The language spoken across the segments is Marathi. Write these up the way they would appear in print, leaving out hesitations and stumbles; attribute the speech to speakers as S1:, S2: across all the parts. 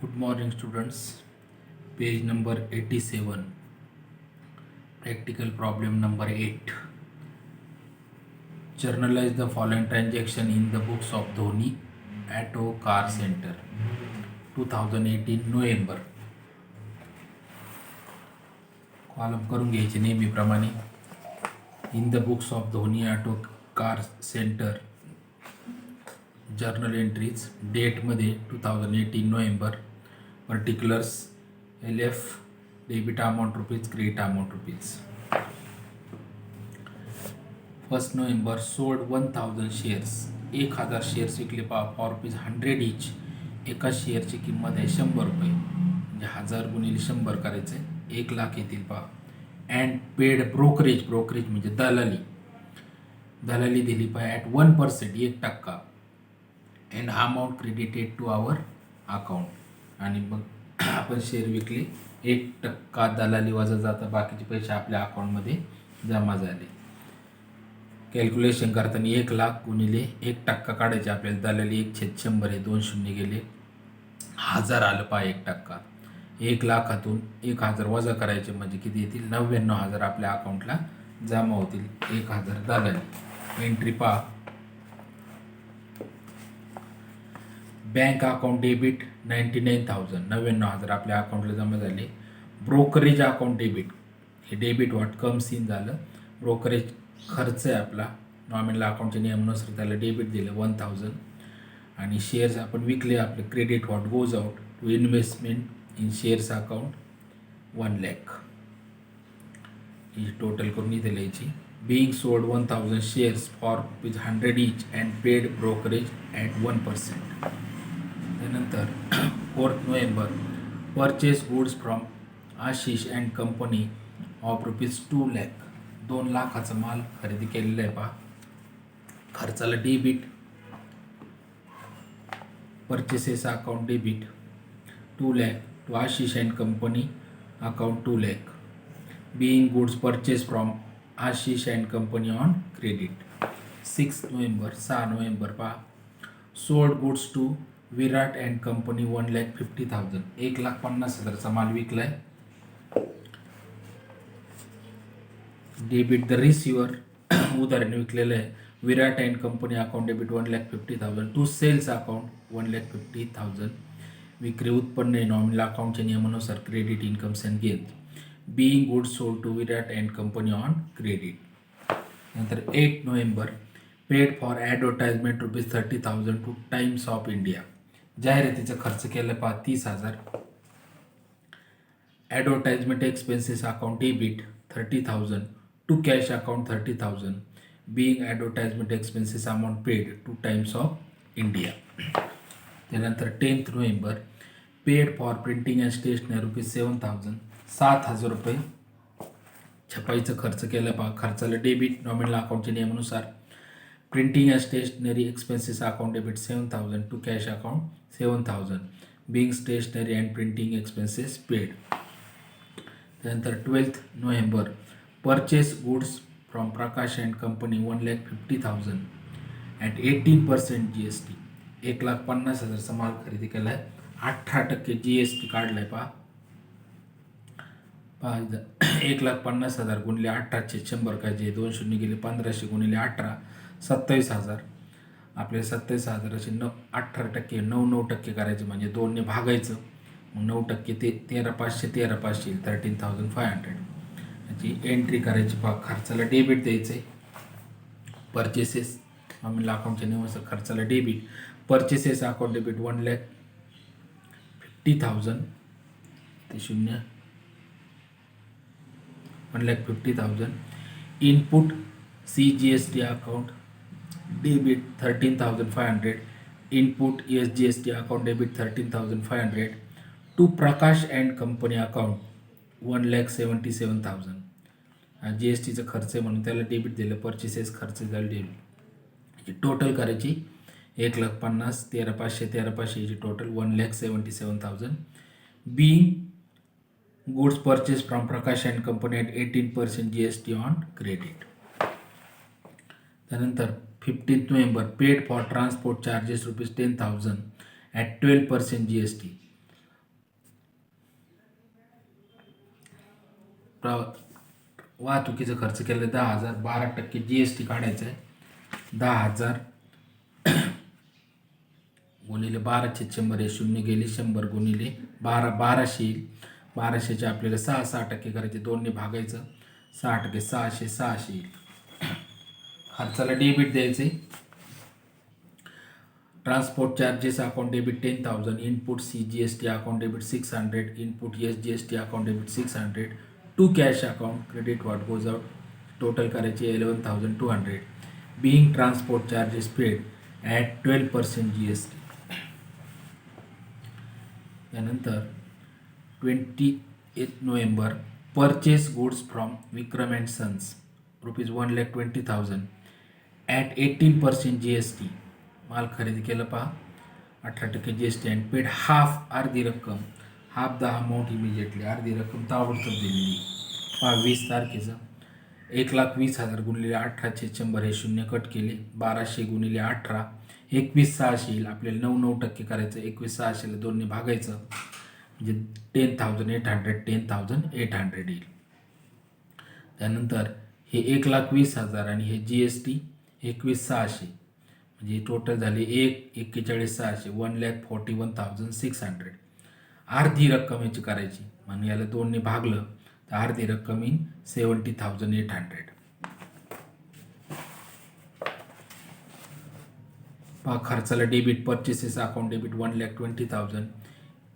S1: Good morning, students. Page number 87. Practical problem number 8. Journalize the following transaction in the books of Dhoni Auto Car Center. 2018 November. Column करून घ्यायचे नेहमीप्रमाणे. In the books of Dhoni auto car center journal entries डेटमध्ये 2018 November. Particulars LF debit amount rupees, credit amount rupees. 1 November sold 1000 shares. 1000 shares विकले फॉर रुपीज 100 इच. एका शेअरची किंमत आहे 100 रुपये, म्हणजे 1000 गुणिले 100 करायचं आहे, 1 लाख येतील पहा. अँड पेड ब्रोकरेज म्हणजे दलाली दिली पहा at 1%, 1%. And amount credited to our account. आणि मग आपण शेअर विकले, 1% दलाली वजा जातं, बाकीचे पैसे आपल्या अकाउंटमध्ये जमा झाले. कॅल्क्युलेशन करताना 1 लाख गुणिले 1% काढायचे आपल्याला. दलाली 1/100 आहे, 2 शून्य गेले, 1000 आलं पहा 1%. 1 लाखातून 1000 वजा करायचे म्हणजे किती येतील? 99,000 आपल्या अकाउंटला जमा होतील. 1000 दलाली. एंट्री पहा. बँक अकाउंट डेबिट 99,000, 99,000 आपल्या अकाउंटला जमा झाले. ब्रोकरेज अकाउंट डेबिट, हे डेबिट व्हॉट कम्स इन झालं. ब्रोकरेज खर्च आहे आपला, नॉमिनल अकाउंटच्या नियमानुसार त्याला डेबिट दिलं 1000. आणि शेअर्स आपण विकले आपले, credit what goes out to investment in shares account 1 lakh. ही टोटल करून इथे लिहायची. being sold 1000 shares for ₹100 each and paid brokerage at 1%. त्यानंतर 4 November purchase goods from Ashish and company of ₹2 lakh. 2 लाखाचा माल खरेदी केलेला आहे पहा. खर्चाला debit, purchases account debit 2 lakh to Ashish and company account 2 lakh. being goods purchased from Ashish and company on credit. 6 November पहा. Sold goods to Virat and company 1,50,000. 1,50,000चा माल विकलाय. डेबिट द रिसिव्हर, उदाहरण विकलेलं आहे. Virat and company account debit 1,50,000 to sales account 1,50,000. विक्री उत्पन्न आहे नॉमिनल अकाउंटच्या नियमानुसार, credit incomes and gains. being goods sold to Virat and company on credit. नंतर 8 November paid for advertisement ₹30,000 to Times of India. जाहिरातीचा खर्च केला पहा 30,000. Advertisement expenses account debit 30,000 to cash account 30,000. being advertisement expenses amount paid to Times of India. त्यानंतर 10 November paid for printing and stationery ₹7,000. 7,000 रुपये छपाईचा खर्च केला पहा. खर्चाला डेबिट नॉमिनल अकाउंटच्या नियमानुसार. Printing and stationery expenses account debit 7,000 to cash account 7,000. Being stationery and printing expenses paid. त्यानंतर 12 November purchase goods from Prakash and company 1,50,000 at 18% GST. 1,50,000चा माल खरेदी केला आहे, 18% GST काढला आहे पहा. 1,50,000 गुणिले 18/100 काय, 2 शून्य गेले, 1500 गुणिले 18 27,000. आपले 27,000चे 18% 9% करायचे म्हणजे 2ने भागायचं, मग 9% ते 13,500 13,500 13,500. याची एंट्री करायची पहा. खर्चाला डेबिट द्यायचं आहे. परचेसेस नॉमिनल अकाउंटच्या नियमानुसार खर्चाला डेबिट. परचेसेस अकाउंट डेबिट 1,50,000 ते 1,50,000. Input CGST account debit 13,500. Input SGST account debit 13,500 to Prakash and company account 1,77,000. GSTचा खर्च आहे म्हणून त्याला डेबिट दिलं. परचेसेस खर्च झाला डेबिट. टोटल करायची 1,50,000 13,500 13,500 ची total 1,77,000. being goods purchased from Prakash and Company at 18% GST on credit. त्यानंतर 15 November paid for transport charges ₹10,000 at 12% GST. वाहतुकीचा खर्च केला 10,000, 12% GST काढायचं आहे. 10,000 गुणिले 12/100 हे शून्य गेले, 100 गुणिले 12/1200 येईल. 1200चे आपल्याला 6% करायचे, 2ने भागायचं, 6% 600 येईल. खर्चाला डेबिट द्यायचे. Transport charges account debit 10,000, input CGST account debit 600, input SGST account debit 600, to cash account credit what goes out total करायचे 11,200. Being transport charges paid at 12% GST. त्यानंतर 28 November purchase goods from Vikram and sons ₹1,20,000 at 18% GST. माल खरेदी केलं पहा, 18% GST अँड पेड हाफ, अर्धी रक्कम, हाफ द अमाऊंट इमिजिएटली, अर्धी रक्कम ताबडतोब दिलेली पहा. 20 तारखेचं 1,20,000 गुणिले 18/100 हे शून्य कट केले, 1200 गुणिले 18 21,600 येईल. आपल्याला 9% करायचं, 21,600ला 2ने भागायचं, म्हणजे 10,800 10,800 येईल. त्यानंतर हे 1,20,000 आणि हे GST 21,600, म्हणजे टोटल झाले 41,600, 1,41,600. अर्धी रक्कम याची करायची, म्हणून याला 2ने भागलं तर अर्धी रक्कम येईल 70,800. पहा खर्चाला debit purchases account debit 1,20,000,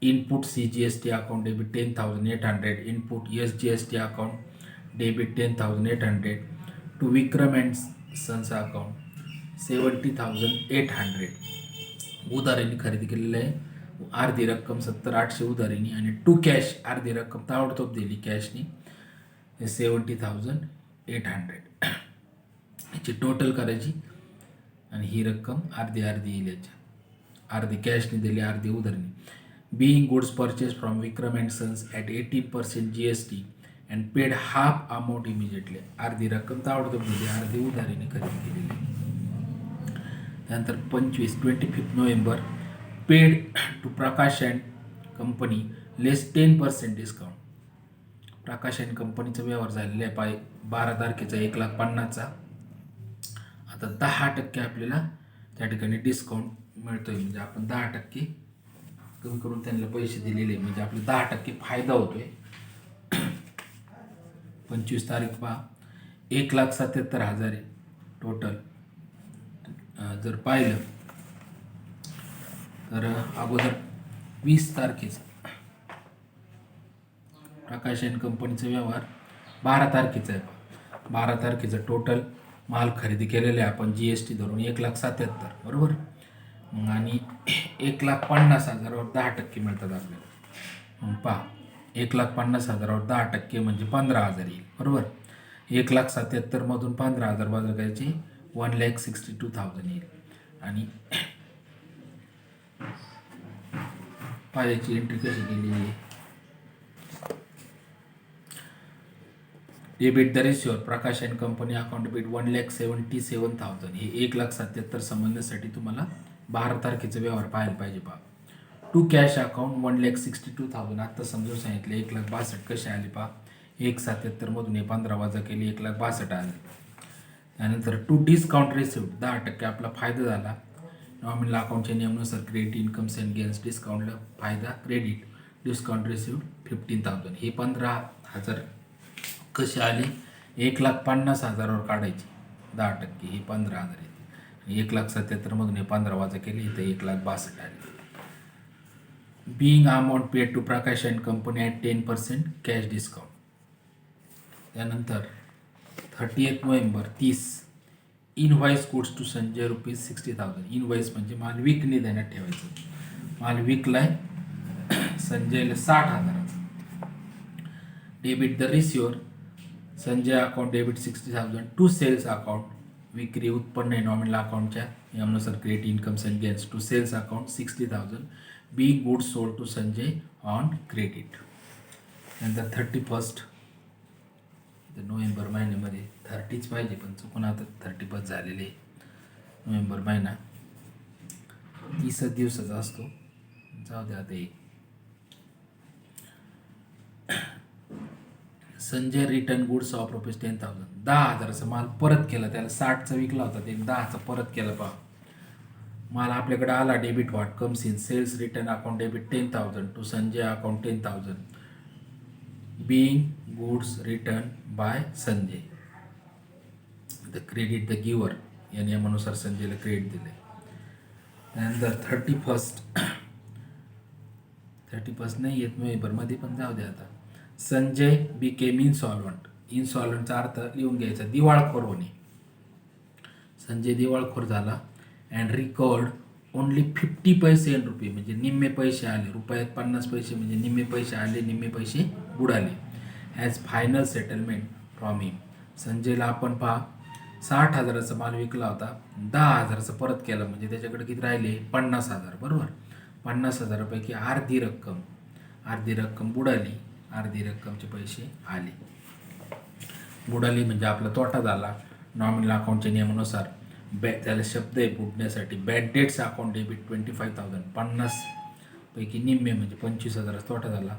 S1: input CGST account debit 10,800, input SGST account debit 10,800, to Vikram and sons account 70,800. उधारीने खरेदी केलेलं आहे, अर्धी रक्कम 70,800 उधारीने, आणि टू कॅश अर्धी रक्कम ताबडतोब दिली कॅशनी 70,800. याची टोटल करायची आणि ही रक्कम अर्धी येईल याच्या, अर्धी कॅशने दिली, अर्धी उधारीने. Being goods purchase from Vikram and sons at 18% GST and paid half amount immediately, अर्धी रक्कम ताबडतोब दिली, अर्धी उधारीने खरेदी केलेली. त्यानंतर 25 November paid to Prakash and company less 10% discount. Prakash and कंपनीचा व्यवहार झालेला आहे 12 तारखेचा 1,50,000. आता 10% आपल्याला त्या ठिकाणी डिस्काउंट मिळतोय, म्हणजे आपण 10% कमी करून त्यांना पैसे दिलेले, म्हणजे आपले 10% फायदा होतोय. 25 तारीख पहा 1,77,000 आहे टोटल. जर पाहिलं तर अगोदर 20 तारखेचा प्रकाश अँड कंपनीचा व्यवहार 12 तारखेचा आहे. 12 तारखेचं टोटल माल खरेदी केलेला आहे आपण GST धरून 1,77,000 बरोबर. मग आणि 1,50,000वर 10% मिळतात आपल्याला. मग पहा 1,50,000वर 10% म्हणजे 15,000 येईल बरोबर. 1,77,000मधून 15,000 बाजूला करायचे 1,62,000 येईल. आणि पायाची एंट्री कशी केलेली आहे, debit the receiver Prakash and company account debit 1,77,000. हे 1,77,000 समजण्यासाठी तुम्हाला 12 तारखेचा व्यवहार पाहायला पाहिजे पहा. टू कॅश अकाउंट 1,62,000, आत्ता समजून सांगितलं 1,62,000 कसे आले पहा. 1,77,000मधून हे 15 वजा केले 1,62,000 आले. त्यानंतर टू डिस्काउंट रिसिव्ड 10% आपला फायदा झाला. नॉमिनल अकाउंटच्या नियमानुसार क्रेडिट इन्कम्स अँड गेन्स डिस्काउंटला फायदा क्रेडिट, डिस्काउंट रिसिव्ड 15,000. हे 15,000 कसे आले, 1,50,000वर काढायचे 10%, हे 15,000 येते. 1,77,000मधून हे 15 वजा केले इथं 1,62,000 आले. Being amount paid to Prakash and company at 10% cash discount. त्यानंतर 30 November 30 invoice goods to Sanjay ₹60,000. Invoice म्हणजे माल विकणे देण्यात ठेवायचं. माल विकलाय संजयला 60,000. Debit the receiver Sanjay account debit 60,000 to sales account, विक्री उत्पन्न आहे नॉमिनल अकाउंटच्या नियमानुसार credit incomes and gains to sales account 60,000. Be goods sold to Sanjay on credit. नंतर 31 नोव्हेंबर महिन्यामध्ये 30च पाहिजे पण चुकून आता 31 झालेले. नोव्हेंबर महिना 30 दिवसाचा असतो, जाऊ द्या. आता Sanjay return goods of rupees 10,000. 10,000चा माल परत केला, त्याला 60चा विकला होता, ते 10चा परत केला. पहा, माल आपल्याकडे आला. Debit what comes in sales return account debit 10,000 to Sanjay account 10,000 being goods returned by Sanjay. The credit the giver या नियमानुसार संजयला क्रेडिट दिले. त्यानंतर 31 नाही येत नोव्हेंबरमध्ये, पण जाऊ द्या आता. संजय बिकेम इन्सॉल्वंट. इन्सॉल्वंटचा अर्थ लिहून घ्यायचा, दिवाळखोर होणे. संजय दिवाळखोर झाला. अँड रिकॉर्ड ओनली 50 पैसे इन रुपये, म्हणजे निम्मे पैसे आले. रुपयात 50 पैसे म्हणजे निम्मे पैसे आले, निम्मे पैसे बुडाले. ॲज फायनल सेटलमेंट फ्रॉम हिम. संजयला आपण पहा 60,000चा माल विकला होता, 10,000चा परत केला, म्हणजे त्याच्याकडे किती राहिले? 50,000. बरोबर. 50,000पैकी अर्धी रक्कम बुडाली, अर्धी रक्कमचे पैसे आले. बुडाली म्हणजे आपला तोटा झाला. नॉमिनल अकाउंटच्या नियमानुसार त्याला शब्द आहे बुडण्यासाठी. Bad debts account debit 25,000. 50पैकी निम्मे म्हणजे 25,000 तोटा झाला.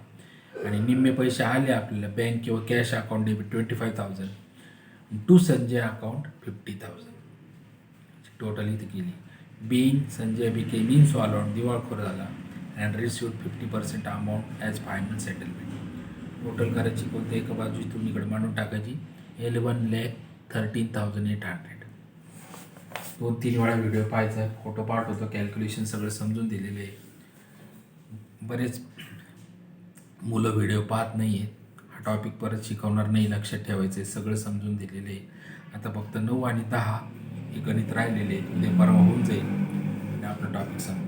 S1: आणि निम्मे पैसे आले आपल्याला बँक किंवा cash account debit 25,000 to Sanjay account 50,000. Total इथे केली. बीइंग संजय बिकेम इन्सॉल्वंट, दिवाळखोर झाला. And received 50% amount as final settlement. Total करायची कोणत्या एका बाजू तुम्ही इकडे मांडून टाकायची. 11,13,800. 2-3 वेळा व्हिडिओ पाहायचा, फोटो पाठवतो, कॅल्क्युलेशन सगळं समजून दिलेले आहे. बरेच मुलं व्हिडिओ पाहत नाही आहेत. हा टॉपिक परत शिकवणार नाही, लक्षात ठेवायचं आहे. सगळं समजून दिलेलं आहे. आता फक्त 9 आणि 10 हे गणित राहिलेले आहेत. उद्या परवा होऊन जाईल आणि आपलं टॉपिक संपलं.